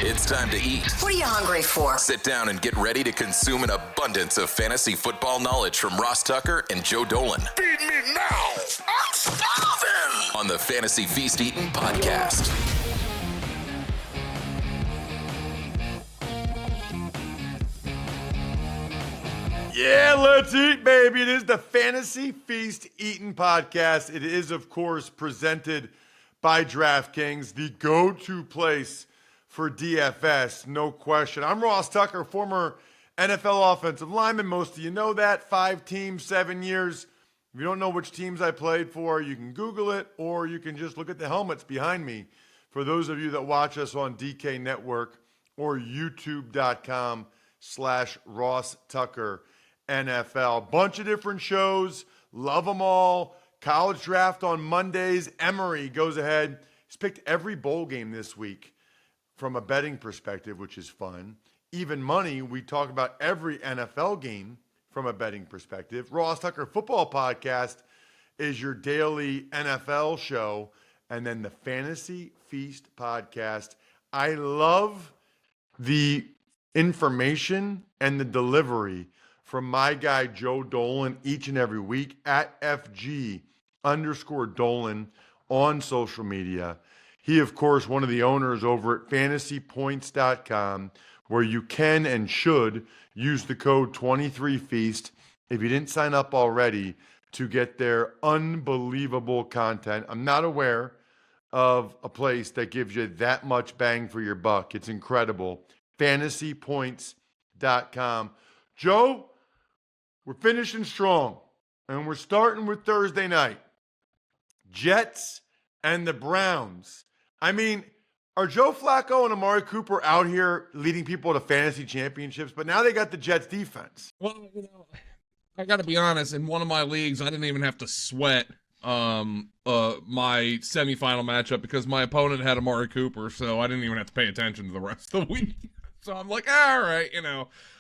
It's time to eat. What are you hungry for? Sit down and get ready to consume an abundance of fantasy football knowledge from Ross Tucker and Joe Dolan. Feed me now. I'm starving. On the Fantasy Feast Eatin' podcast. Yeah, let's eat, baby. It is the Fantasy Feast Eatin' podcast. It is, of course, presented by DraftKings, the go-to place for DFS, no question. I'm Ross Tucker, former NFL offensive lineman. Most of you know that. 5 teams, 7 years. If you don't know which teams I played for, you can Google it, or you can just look at the helmets behind me. For those of you that watch us on DK Network or YouTube.com/Ross Tucker NFL. Bunch of different shows. Love them all. College draft on Mondays. Emery goes ahead. He's picked every bowl game this week from a betting perspective, which is fun. Even money, we talk about every NFL game from a betting perspective. Ross Tucker Football Podcast is your daily NFL show. And then the Fantasy Feast Podcast. I love the information and the delivery from my guy, Joe Dolan, each and every week at FG_Dolan on social media. He, of course, one of the owners over at fantasypoints.com, where you can and should use the code 23feast if you didn't sign up already to get their unbelievable content. I'm not aware of a place that gives you that much bang for your buck. It's incredible. Fantasypoints.com. Joe, we're finishing strong, and we're starting with Thursday night. Jets and the Browns. I mean, are Joe Flacco and Amari Cooper out here leading people to fantasy championships? But now they got the Jets defense. Well, I got to be honest. In one of my leagues, I didn't even have to sweat my semifinal matchup because my opponent had Amari Cooper, so I didn't even have to pay attention to the rest of the week. So I'm like, all right,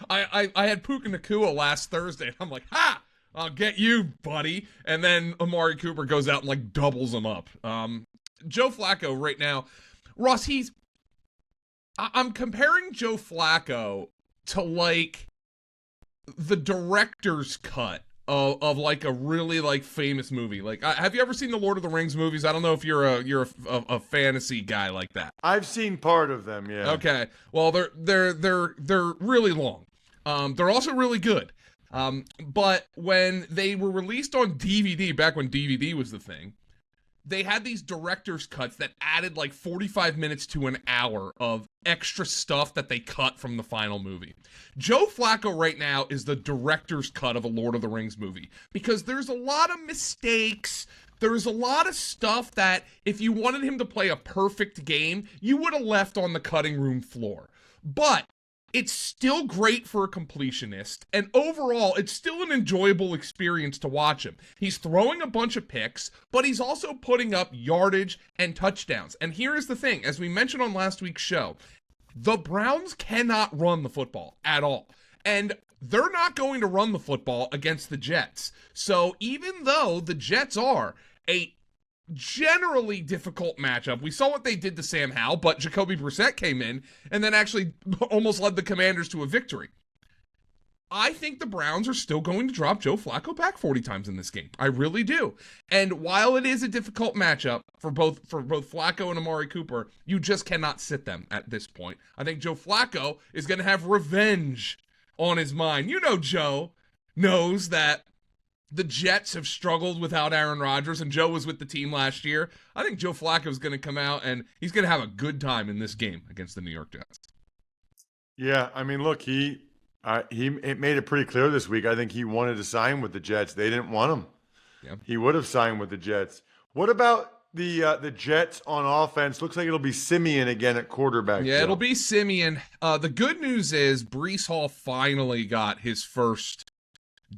I had Puka Nacua last Thursday, and I'm like, ha! I'll get you, buddy. And then Amari Cooper goes out and doubles him up. Joe Flacco right now, Ross, I'm comparing Joe Flacco to the director's cut of a really famous movie. Have you ever seen the Lord of the Rings movies? I don't know if you're a fantasy guy like that. I've seen part of them, yeah. Okay. Well, they're really long. They're also really good. But when they were released on DVD, back when DVD was the thing, they had these director's cuts that added 45 minutes to an hour of extra stuff that they cut from the final movie. Joe Flacco right now is the director's cut of a Lord of the Rings movie because there's a lot of mistakes. There's a lot of stuff that if you wanted him to play a perfect game, you would have left on the cutting room floor. But it's still great for a completionist, and overall, it's still an enjoyable experience to watch him. He's throwing a bunch of picks, but he's also putting up yardage and touchdowns. And here is the thing, as we mentioned on last week's show, the Browns cannot run the football at all. And they're not going to run the football against the Jets. So even though the Jets are a generally difficult matchup. We saw what they did to Sam Howell, but Jacoby Brissett came in and then actually almost led the Commanders to a victory. I think the Browns are still going to drop Joe Flacco back 40 times in this game. I really do. And while it is a difficult matchup for both Flacco and Amari Cooper, you just cannot sit them at this point. I think Joe Flacco is going to have revenge on his mind. Joe knows that the Jets have struggled without Aaron Rodgers, and Joe was with the team last year. I think Joe Flacco is going to come out, and he's going to have a good time in this game against the New York Jets. Yeah, I mean, look, he made it pretty clear this week. I think he wanted to sign with the Jets. They didn't want him. Yeah. He would have signed with the Jets. What about the Jets on offense? Looks like it'll be Simeon again at quarterback. Yeah, it'll be Simeon. The good news is Breece Hall finally got his first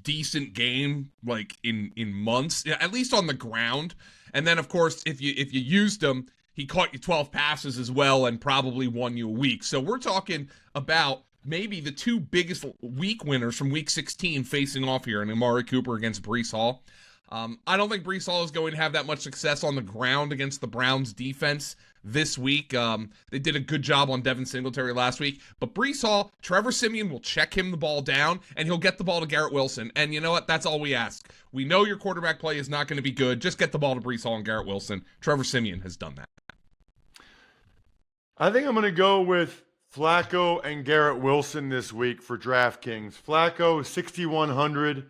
decent game in months, at least on the ground. And then of course if you used him, he caught you 12 passes as well and probably won you a week. So we're talking about maybe the two biggest week winners from week 16 facing off here in Amari Cooper against Breece Hall. I don't think Breece Hall is going to have that much success on the ground against the Browns defense. this week. They did a good job on Devin Singletary last week. But Breece Hall, Trevor Siemian will check him the ball down, and he'll get the ball to Garrett Wilson. And you know what? That's all we ask. We know your quarterback play is not going to be good. Just get the ball to Breece Hall and Garrett Wilson. Trevor Siemian has done that. I think I'm going to go with Flacco and Garrett Wilson this week for DraftKings. Flacco, 6,100.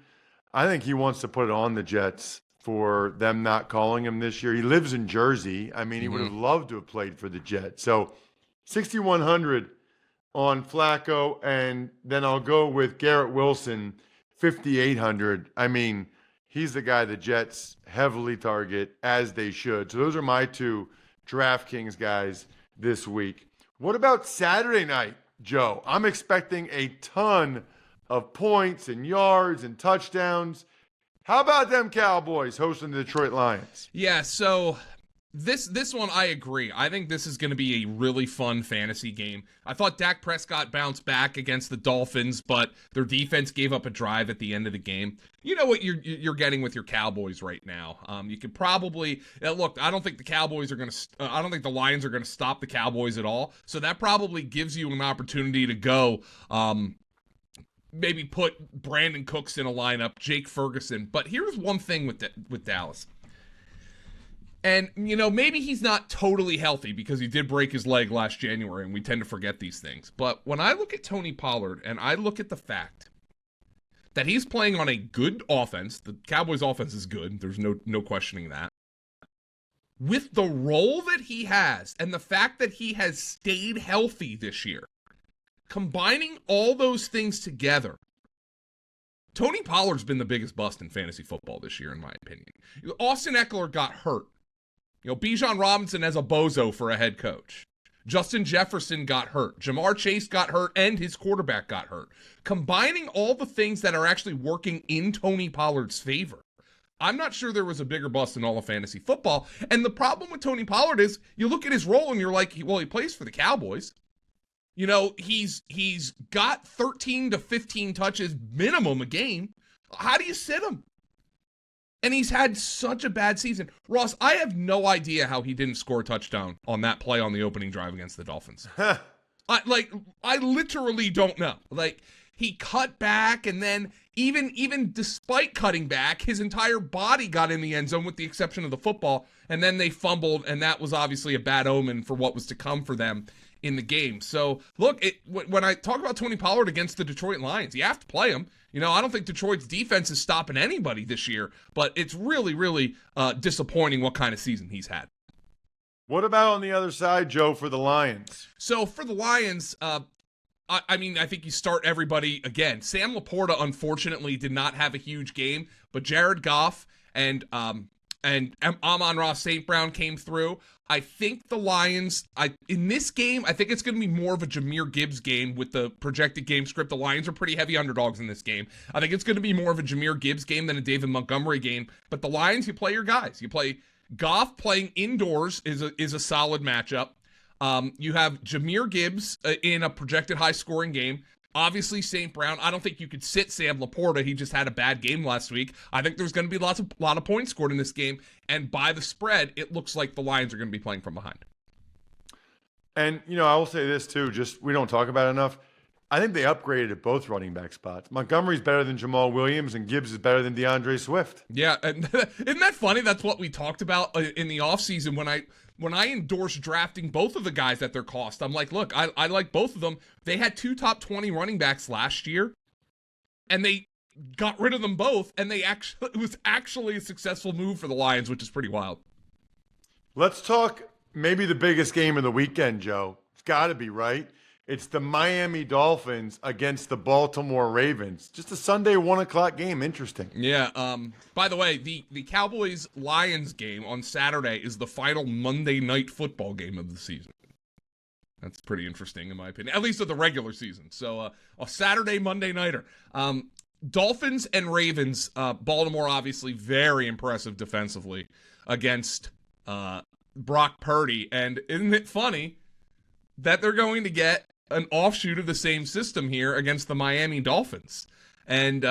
I think he wants to put it on the Jets for them not calling him this year. He lives in Jersey. I mean, he would have loved to have played for the Jets. So 6,100 on Flacco, and then I'll go with Garrett Wilson, 5,800. I mean, he's the guy the Jets heavily target, as they should. So those are my two DraftKings guys this week. What about Saturday night, Joe? I'm expecting a ton of points and yards and touchdowns. How about them Cowboys hosting the Detroit Lions? Yeah, so this one I agree. I think this is going to be a really fun fantasy game. I thought Dak Prescott bounced back against the Dolphins, but their defense gave up a drive at the end of the game. You know what you're getting with your Cowboys right now. You could probably look. I don't think the Cowboys are going to. I don't think the Lions are going to stop the Cowboys at all. So that probably gives you an opportunity to go. Maybe put Brandon Cooks in a lineup, Jake Ferguson. But here's one thing with Dallas. And, you know, maybe he's not totally healthy because he did break his leg last January, and we tend to forget these things. But when I look at Tony Pollard and I look at the fact that he's playing on a good offense, the Cowboys' offense is good. There's no questioning that. With the role that he has and the fact that he has stayed healthy this year, combining all those things together, Tony Pollard's been the biggest bust in fantasy football this year, in my opinion. Austin Eckler got hurt. You know, Bijan Robinson as a bozo for a head coach. Justin Jefferson got hurt. Jamar Chase got hurt, and his quarterback got hurt. Combining all the things that are actually working in Tony Pollard's favor, I'm not sure there was a bigger bust in all of fantasy football. And the problem with Tony Pollard is, you look at his role and you're like, well, he plays for the Cowboys. You know, he's got 13 to 15 touches minimum a game. How do you sit him? And he's had such a bad season. Ross, I have no idea how he didn't score a touchdown on that play on the opening drive against the Dolphins. I literally don't know. Like, he cut back, and then even despite cutting back, his entire body got in the end zone with the exception of the football, and then they fumbled, and that was obviously a bad omen for what was to come for them in the game. So, look, when I talk about Tony Pollard against the Detroit Lions, you have to play him. You know, I don't think Detroit's defense is stopping anybody this year, but it's really, really disappointing what kind of season he's had. What about on the other side, Joe, for the Lions? So, for the Lions, I mean, I think you start everybody again. Sam Laporta, unfortunately, did not have a huge game, but Jared Goff and Amon-Ra St. Brown came through. I think the Lions, in this game, I think it's going to be more of a Jahmyr Gibbs game with the projected game script. The Lions are pretty heavy underdogs in this game. I think it's going to be more of a Jahmyr Gibbs game than a David Montgomery game. But the Lions, you play your guys. You play Goff playing indoors is a solid matchup. You have Jahmyr Gibbs in a projected high-scoring game. Obviously, St. Brown, I don't think you could sit Sam Laporta. He just had a bad game last week. I think there's going to be a lot of points scored in this game. And by the spread, it looks like the Lions are going to be playing from behind. And, you know, I will say this, too, just we don't talk about it enough. I think they upgraded at both running back spots. Montgomery's better than Jamal Williams, and Gibbs is better than DeAndre Swift. Yeah, and isn't that funny? That's what we talked about in the offseason when I endorsed drafting both of the guys at their cost. I'm like, look, I like both of them. They had 2 top 20 running backs last year, and they got rid of them both, and it was actually a successful move for the Lions, which is pretty wild. Let's talk maybe the biggest game of the weekend, Joe. It's got to be, right? It's the Miami Dolphins against the Baltimore Ravens. Just a Sunday 1 o'clock game. Interesting. Yeah. By the way, the Cowboys-Lions game on Saturday is the final Monday night football game of the season. That's pretty interesting, in my opinion, at least of the regular season. So a Saturday, Monday nighter. Dolphins and Ravens. Baltimore, obviously, very impressive defensively against Brock Purdy. And isn't it funny that they're going to get an offshoot of the same system here against the Miami Dolphins? And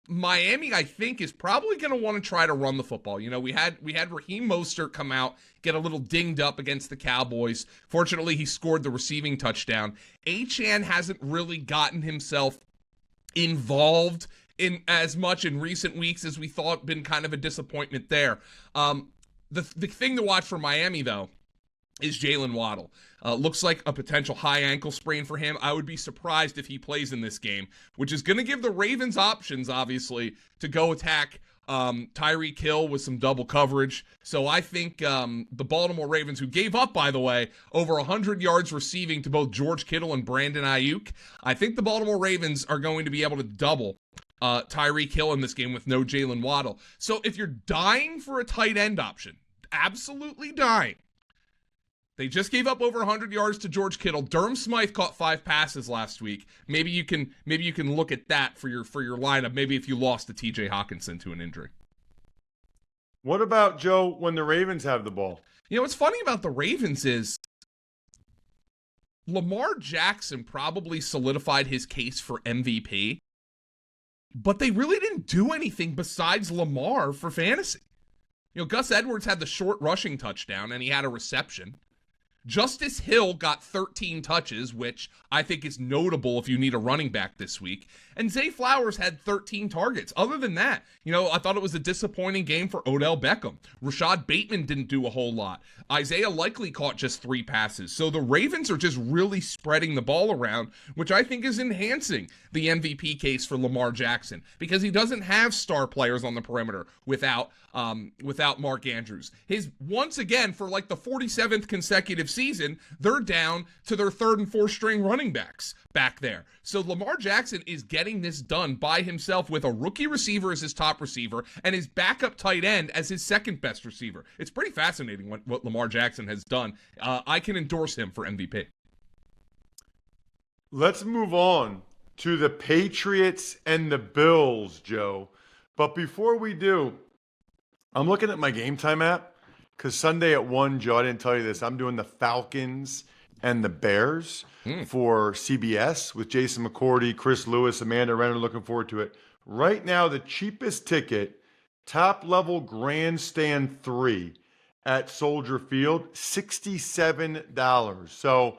Miami, I think, is probably going to want to try to run the football. You know, we had Raheem Mostert come out, get a little dinged up against the Cowboys. Fortunately, he scored the receiving touchdown. Achane hasn't really gotten himself involved in as much in recent weeks as we thought. Been kind of a disappointment there. The thing to watch for Miami, though, is Jalen Waddle. Looks like a potential high ankle sprain for him. I would be surprised if he plays in this game, which is going to give the Ravens options, obviously, to go attack Tyreek Hill with some double coverage. So I think the Baltimore Ravens, who gave up, by the way, over 100 yards receiving to both George Kittle and Brandon Ayuk, I think the Baltimore Ravens are going to be able to double Tyreek Hill in this game with no Jalen Waddle. So if you're dying for a tight end option, absolutely dying, they just gave up over 100 yards to George Kittle. Durham Smythe caught 5 passes last week. Maybe you can look at that for your lineup. Maybe if you lost to T.J. Hawkinson to an injury. What about, Joe, when the Ravens have the ball? You know, what's funny about the Ravens is Lamar Jackson probably solidified his case for MVP, but they really didn't do anything besides Lamar for fantasy. You know, Gus Edwards had the short rushing touchdown, and he had a reception. Justice Hill got 13 touches, which I think is notable if you need a running back this week. And Zay Flowers had 13 targets. Other than that, you know, I thought it was a disappointing game for Odell Beckham. Rashad Bateman didn't do a whole lot. Isaiah Likely caught just 3 passes. So the Ravens are just really spreading the ball around, which I think is enhancing the MVP case for Lamar Jackson, because he doesn't have star players on the perimeter without Mark Andrews. Once again, for like the 47th consecutive season, they're down to their 3rd and 4th string running backs back there. So Lamar Jackson is getting this done by himself with a rookie receiver as his top receiver and his backup tight end as his second best receiver. It's pretty fascinating what Lamar Jackson has done. I can endorse him for MVP. Let's move on to the Patriots and the Bills, Joe. But before we do, I'm looking at my Game Time app because Sunday at 1, Joe, I didn't tell you this, I'm doing the Falcons and the Bears for CBS with Jason McCourty, Chris Lewis, Amanda Renner. Looking forward to it. Right now, the cheapest ticket, top-level grandstand 3 at Soldier Field, $67. So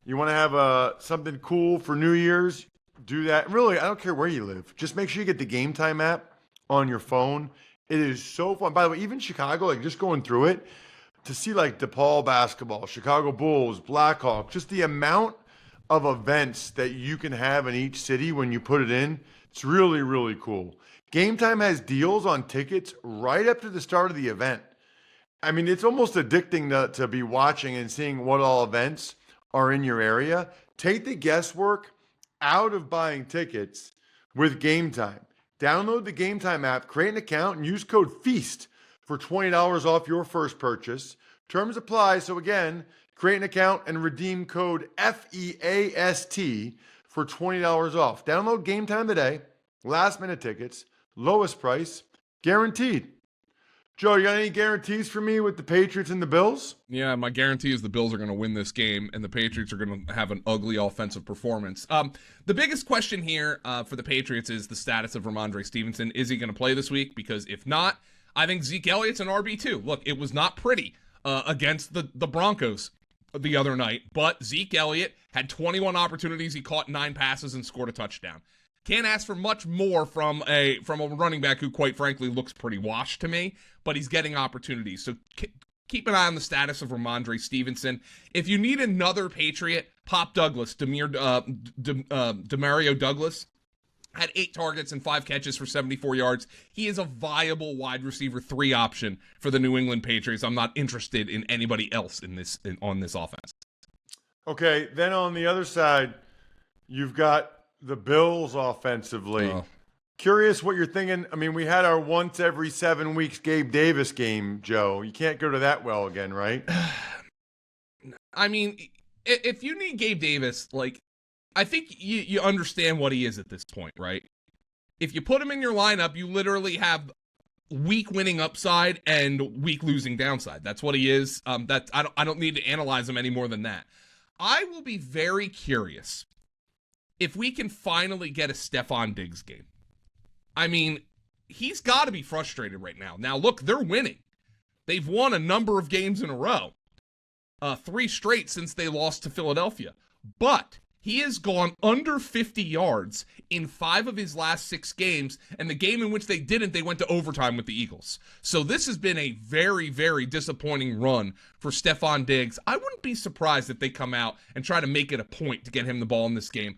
you want to have something cool for New Year's, do that. Really, I don't care where you live. Just make sure you get the Game Time app on your phone. It is so fun. By the way, even Chicago, like just going through it, to see like DePaul basketball, Chicago Bulls, Blackhawks, just the amount of events that you can have in each city when you put it in, it's really, really cool. Game Time has deals on tickets right up to the start of the event. I mean, it's almost addicting to be watching and seeing what all events are in your area. Take the guesswork out of buying tickets with Game Time. Download the Game Time app, create an account, and use code FEAST for $20 off your first purchase. Terms apply. So again, create an account and redeem code FEAST for $20 off. Download Game Time today. Last minute tickets, lowest price, guaranteed. Joe, you got any guarantees for me with the Patriots and the Bills? Yeah, my guarantee is the Bills are going to win this game, and the Patriots are going to have an ugly offensive performance. The biggest question here for the Patriots is the status of Ramondre Stevenson. Is he going to play this week? Because if not, I think Zeke Elliott's an RB2. Look, it was not pretty against the Broncos the other night, but Zeke Elliott had 21 opportunities. He caught 9 passes and scored a touchdown. Can't ask for much more from a running back who, quite frankly, looks pretty washed to me, but he's getting opportunities. So keep an eye on the status of Ramondre Stevenson. If you need another Patriot, Pop Douglas, Demario Douglas, had 8 targets and 5 catches for 74 yards. He is a viable wide receiver 3 option for the New England Patriots. I'm not interested in anybody else on this offense. Okay, then on the other side, you've got the Bills offensively. Curious what you're thinking. I mean, we had our once every 7 weeks Gabe Davis game, Joe. You can't go to that well again, right? I mean, if you need Gabe Davis, like, I think you understand what he is at this point, right? If you put him in your lineup, you literally have week winning upside and week losing downside. That's what he is. I don't need to analyze him any more than that. I will be very curious if we can finally get a Stephon Diggs game. I mean, he's got to be frustrated right now. Now, look, they're winning. They've won a number of games in a row. 3 straight since they lost to Philadelphia. But he has gone under 50 yards in 5 of his last 6 games, and the game in which they didn't, they went to overtime with the Eagles. So this has been a very, very disappointing run for Stephon Diggs. I wouldn't be surprised if they come out and try to make it a point to get him the ball in this game.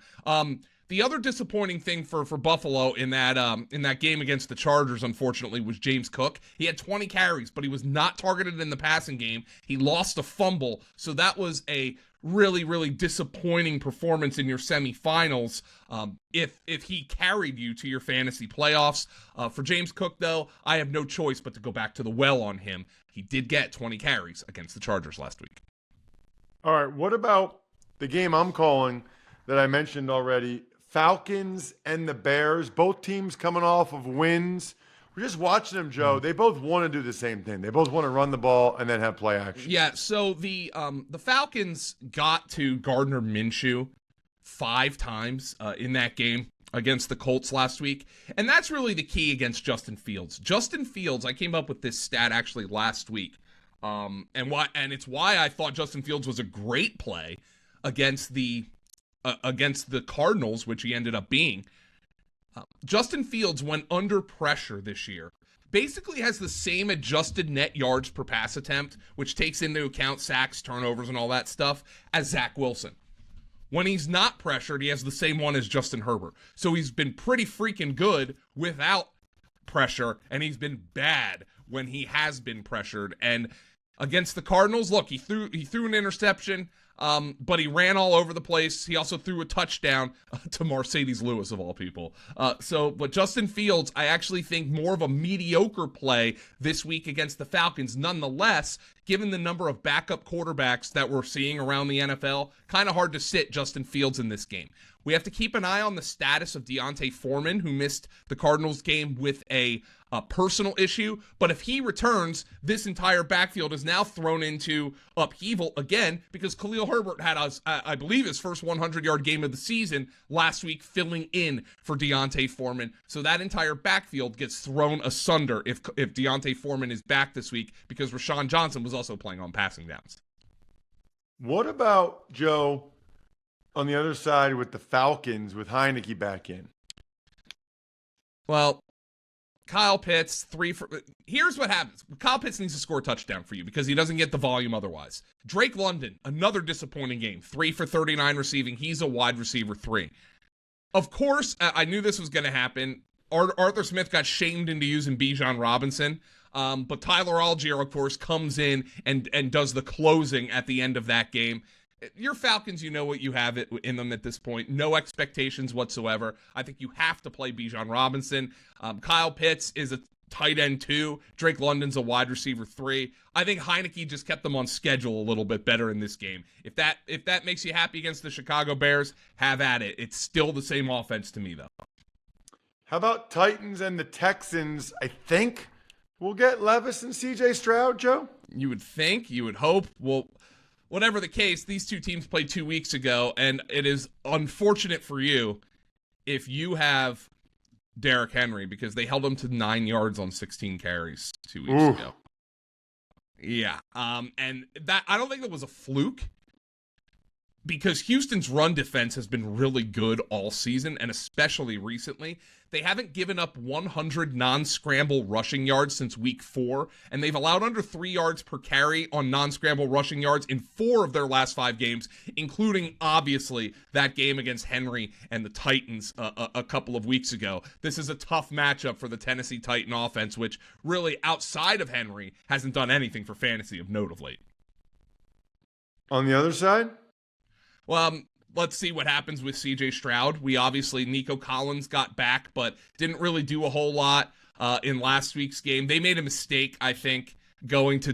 The other disappointing thing for Buffalo in that game against the Chargers, unfortunately, was James Cook. He had 20 carries, but he was not targeted in the passing game. He lost a fumble, so that was a really, really disappointing performance in your semifinals. If he carried you to your fantasy playoffs. For James Cook, though, I have no choice but to go back to the well on him. He did get 20 carries against the Chargers last week. All right, what about the game I'm calling that I mentioned already? Falcons and the Bears, both teams coming off of wins. We're just watching them, Joe. They both want to do the same thing. They both want to run the ball and then have play action. Yeah, so the Falcons got to Gardner Minshew 5 times in that game against the Colts last week, and that's really the key against Justin Fields. Justin Fields, I came up with this stat actually last week, and it's why I thought Justin Fields was a great play against the Cardinals, which he ended up being. Justin Fields, when under pressure this year, basically has the same adjusted net yards per pass attempt, which takes into account sacks, turnovers, and all that stuff, as Zach Wilson. When he's not pressured, he has the same one as Justin Herbert. So he's been pretty freaking good without pressure, and he's been bad when he has been pressured. And against the Cardinals, look, he threw an interception, but he ran all over the place. He also threw a touchdown to Mercedes Lewis, of all people. But Justin Fields, I actually think more of a mediocre play this week against the Falcons. Nonetheless, given the number of backup quarterbacks that we're seeing around the NFL, kind of hard to sit Justin Fields in this game. We have to keep an eye on the status of Deontay Foreman, who missed the Cardinals game with a personal issue. But if he returns, this entire backfield is now thrown into upheaval again because Khalil Herbert had, I believe, his first 100-yard game of the season last week, filling in for Deontay Foreman. So that entire backfield gets thrown asunder if Deontay Foreman is back this week because Rashawn Johnson was also playing on passing downs. What about, Joe, on the other side with the Falcons with Heineke back in? Well, Kyle Pitts, here's what happens. Kyle Pitts needs to score a touchdown for you because he doesn't get the volume otherwise. Drake London, another disappointing game. 3 for 39 receiving. He's a wide receiver 3. Of course, I knew this was going to happen. Arthur Smith got shamed into using Bijan Robinson. But Tyler Algier, of course, comes in and does the closing at the end of that game. Your Falcons, you know what you have in them at this point. No expectations whatsoever. I think you have to play Bijan Robinson. Kyle Pitts is a tight end 2. Drake London's a wide receiver 3. I think Heineke just kept them on schedule a little bit better in this game. If that makes you happy against the Chicago Bears, have at it. It's still the same offense to me, though. How about Titans and the Texans? I think we'll get Levis and C.J. Stroud, Joe? You would think. You would hope. Well, whatever the case, these two teams played 2 weeks ago, and it is unfortunate for you if you have Derrick Henry because they held him to 9 yards on 16 carries 2 weeks ago. Yeah. And that, I don't think that was a fluke because Houston's run defense has been really good all season, and especially recently. They haven't given up 100 non-scramble rushing yards since week 4, and they've allowed under 3 yards per carry on non-scramble rushing yards in 4 of their last 5 games, including, obviously, that game against Henry and the Titans a couple of weeks ago. This is a tough matchup for the Tennessee Titan offense, which really, outside of Henry, hasn't done anything for fantasy of note of late. On the other side? Well, let's see what happens with C.J. Stroud. Nico Collins got back, but didn't really do a whole lot in last week's game. They made a mistake, I think, going to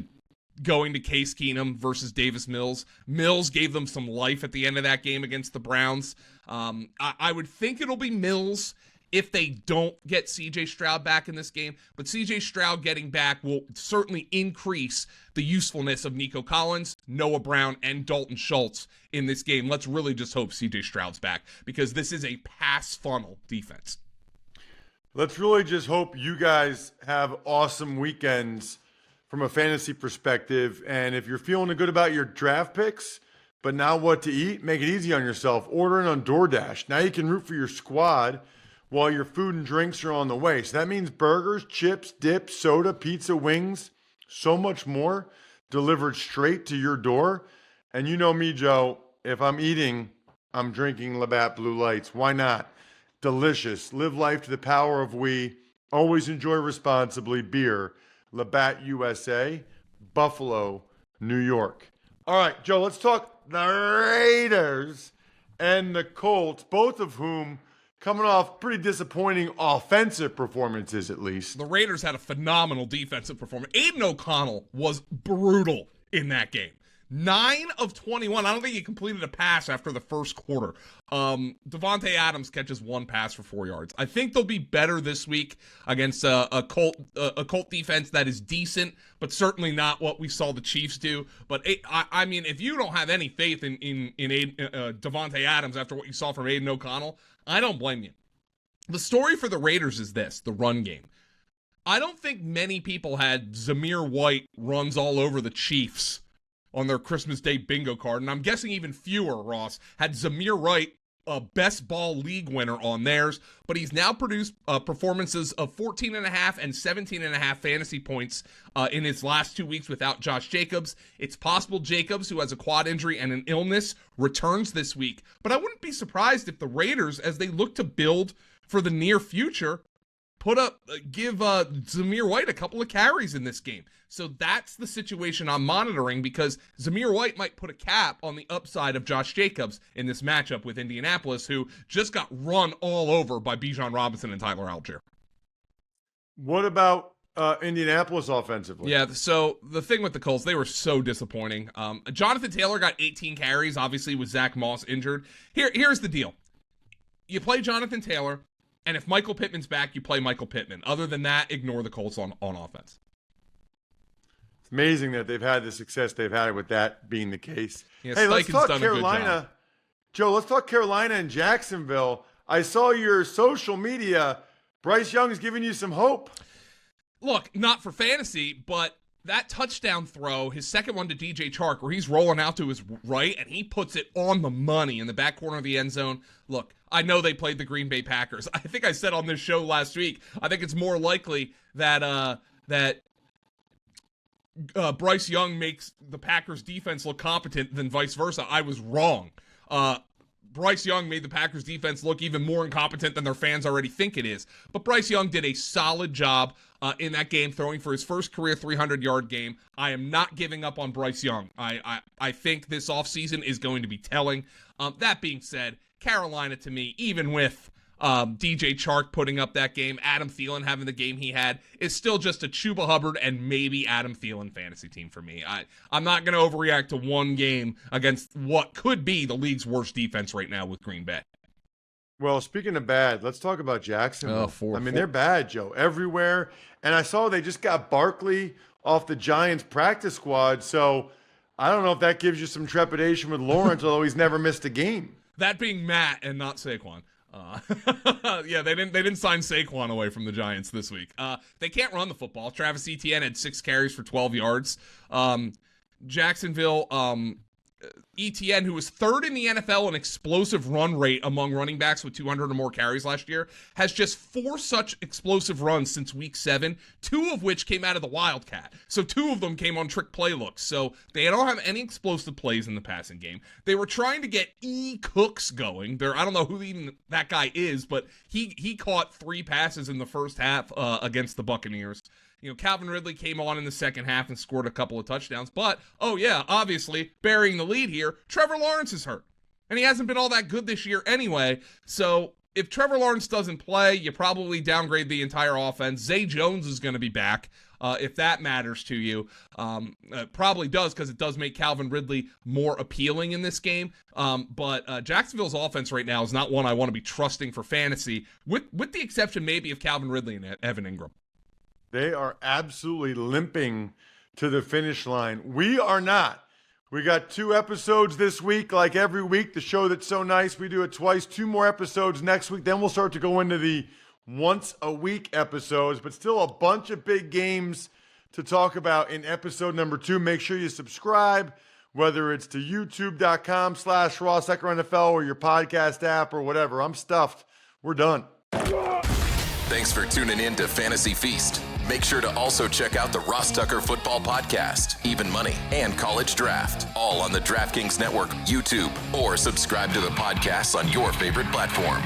Case Keenum versus Davis Mills. Mills gave them some life at the end of that game against the Browns. I would think it'll be Mills if they don't get C.J. Stroud back in this game. But C.J. Stroud getting back will certainly increase the usefulness of Nico Collins, Noah Brown, and Dalton Schultz in this game. Let's really just hope C.J. Stroud's back because this is a pass funnel defense. Let's really just hope you guys have awesome weekends from a fantasy perspective. And if you're feeling good about your draft picks, but now what to eat, make it easy on yourself. Ordering on DoorDash. Now you can root for your squad while your food and drinks are on the way. So that means burgers, chips, dip, soda, pizza, wings, so much more delivered straight to your door. And you know me, Joe, if I'm eating, I'm drinking Labatt Blue Lights. Why not? Delicious. Live life to the power of we. Always enjoy responsibly. Beer. Labatt USA, Buffalo, New York. All right, Joe, let's talk the Raiders and the Colts, both of whom coming off pretty disappointing offensive performances, at least. The Raiders had a phenomenal defensive performance. Aiden O'Connell was brutal in that game. 9 of 21. I don't think he completed a pass after the first quarter. Devontae Adams catches 1 pass for 4 yards. I think they'll be better this week against a Colt defense that is decent, but certainly not what we saw the Chiefs do. But I mean, if you don't have any faith in Devontae Adams after what you saw from Aiden O'Connell, I don't blame you. The story for the Raiders is this: the run game. I don't think many people had Zamir White runs all over the Chiefs on their Christmas Day bingo card, and I'm guessing even fewer, Ross, had Zamir White, a best ball league winner, on theirs, but he's now produced performances of 14.5 and 17.5 fantasy points in his last 2 weeks without Josh Jacobs. It's possible Jacobs, who has a quad injury and an illness, returns this week, but I wouldn't be surprised if the Raiders, as they look to build for the near future, give Zamir White a couple of carries in this game. So that's the situation I'm monitoring, because Zamir White might put a cap on the upside of Josh Jacobs in this matchup with Indianapolis, who just got run all over by Bijan Robinson and Tyler Algier. What about Indianapolis offensively? Yeah, so the thing with the Colts, they were so disappointing. Jonathan Taylor got 18 carries, obviously with Zach Moss injured. Here's the deal. You play Jonathan Taylor, and if Michael Pittman's back, you play Michael Pittman. Other than that, ignore the Colts on offense. It's amazing that they've had the success they've had with that being the case. Yeah, hey, let's talk done Carolina. Joe, let's talk Carolina and Jacksonville. I saw your social media. Bryce Young's giving you some hope. Look, not for fantasy, but that touchdown throw, his second one to DJ Chark, where he's rolling out to his right, and he puts it on the money in the back corner of the end zone. Look, I know they played the Green Bay Packers. I think I said on this show last week, I think it's more likely that Bryce Young makes the Packers defense look competent than vice versa. I was wrong. Bryce Young made the Packers defense look even more incompetent than their fans already think it is. But Bryce Young did a solid job in that game, throwing for his first career 300-yard game. I am not giving up on Bryce Young. I think this offseason is going to be telling. That being said, Carolina, to me, even with DJ Chark putting up that game, Adam Thielen having the game he had, is still just a Chuba Hubbard and maybe Adam Thielen fantasy team for me. I'm not going to overreact to one game against what could be the league's worst defense right now with Green Bay. Well, speaking of bad, let's talk about Jacksonville. They're bad, Joe, everywhere. And I saw they just got Barkley off the Giants practice squad, so I don't know if that gives you some trepidation with Lawrence, although he's never missed a game. That being Matt and not Saquon. Yeah, they didn't sign Saquon away from the Giants this week. They can't run the football. Travis Etienne had 6 carries for 12 yards. Jacksonville, Etienne, who was 3rd in the NFL in explosive run rate among running backs with 200 or more carries last year, has just 4 such explosive runs since week 7, 2 of which came out of the Wildcat. So 2 of them came on trick play looks. So they don't have any explosive plays in the passing game. They were trying to get E. Cooks going. I don't know who even that guy is, but he caught 3 passes in the first half against the Buccaneers. You know, Calvin Ridley came on in the second half and scored a couple of touchdowns. But, obviously, burying the lead here, Trevor Lawrence is hurt. And he hasn't been all that good this year anyway. So if Trevor Lawrence doesn't play, you probably downgrade the entire offense. Zay Jones is going to be back, if that matters to you. Probably does, because it does make Calvin Ridley more appealing in this game. But Jacksonville's offense right now is not one I want to be trusting for fantasy, with the exception maybe of Calvin Ridley and Evan Ingram. They are absolutely limping to the finish line. We are not. We got 2 episodes this week, like every week. The show that's so nice, we do it twice. 2 more episodes next week. Then we'll start to go into the once-a-week episodes, but still a bunch of big games to talk about in episode number 2. Make sure you subscribe, whether it's to youtube.com/RawSuckerNFL or your podcast app or whatever. I'm stuffed. We're done. Thanks for tuning in to Fantasy Feast. Make sure to also check out the Ross Tucker Football Podcast, Even Money, and College Draft, all on the DraftKings Network, YouTube, or subscribe to the podcasts on your favorite platform.